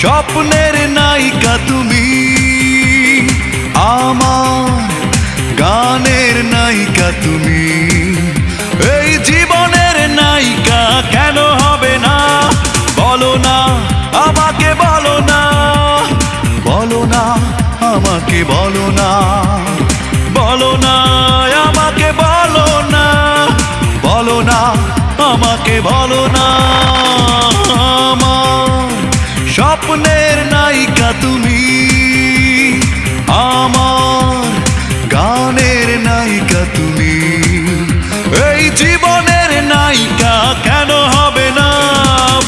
স্বপ্নের নায়িকা তুমি, আমার গানের নায়িকা তুমি, এই জীবনের নায়িকা কেন হবে না? বলো না আমাকে, বলো না, বলো না আমাকে, বলো না, বলো না আমাকে, বলো না, বলো না আমাকে, বলো না। স্বপ্নের নায়িকা তুমি, আমার গানের নায়িকা তুমি, এই জীবনের নায়িকা কেন হবে না?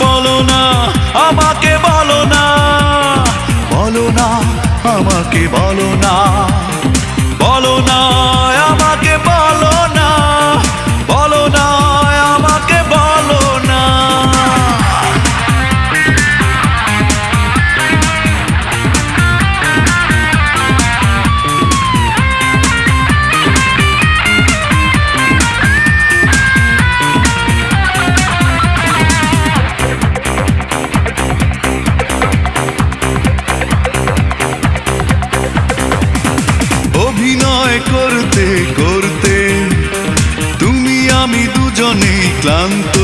বলো না আমাকে, বলো না, বলো না আমাকে, বলো না, বলো না আমাকে, বলো না, বলো না আমাকে, বলো না। অভিনয় করতে করতে তুমি আমি দুজনেই ক্লান্ত,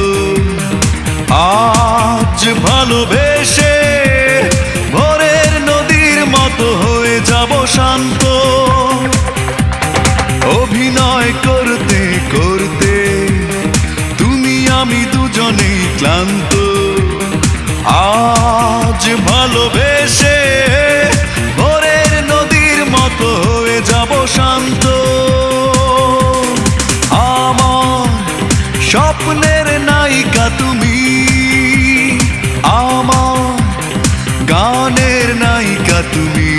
আজ ভালোবেসে ভোরের নদীর মতো হয়ে যাব শান্ত। অভিনয় করতে করতে তুমি আমি দুজনেই ক্লান্ত, আজ ভালোবেসে ভোরের নদীর মতো হয়ে যাব শান্ত। আমার স্বপ্নের নায়িকা তুমি, আমার গানের নায়িকা তুমি,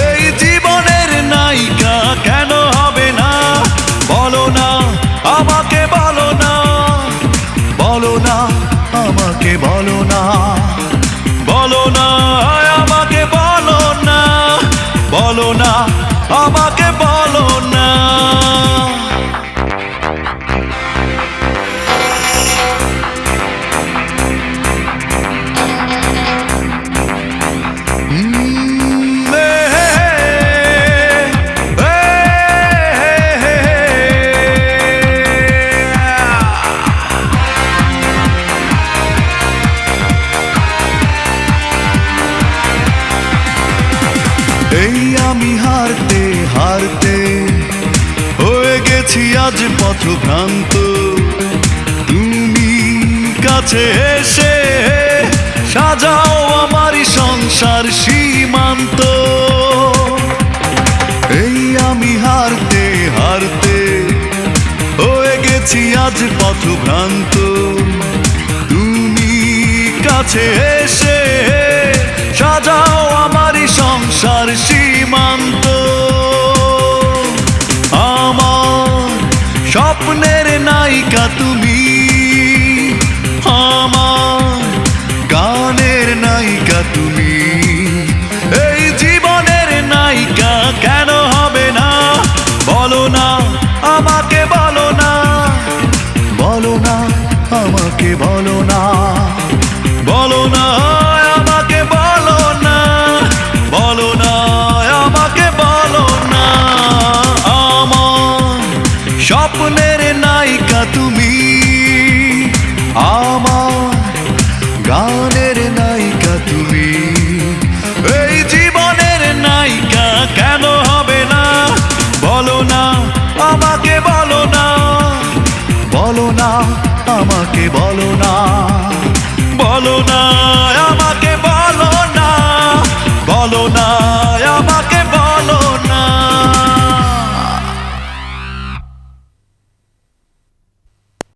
এই জীবনের নায়িকা কেন হবে না? বলো না আমাকে, বলো না, বলো না আমাকে, বলো না, বলো না আমাকে, বলো না, বলো না আমাকে, বলো না। এই আমি হারতে হারতে হয়ে গেছি আজ পথভ্রান্ত, তুমি কাছে এসে সাজাও আমারই সংসার সীমান্ত। এই আমি হারতে হারতে হয়ে গেছি আজ পথভ্রান্ত, তুমি কাছে এসে সাজাও আমারই সংসার সীমান্ত। আমার স্বপ্নের নায়িকা তুমি, আমার গানের নায়িকা তুমি, এই জীবনের নায়িকা কেন হবে না? বলো না আমাকে, বলো না, বলো না আমাকে, বলো না, বলো না আমাকে, বলো না, বলো না আমাকে, বলো না। আমার স্বপ্নের নায়িকা তুমি, আমার গানের নায়িকা তুমি, এই জীবনের নায়িকা কেন হবে না? বলো না আমাকে, বলো না, বলো না আমাকে, বলো না, বলো না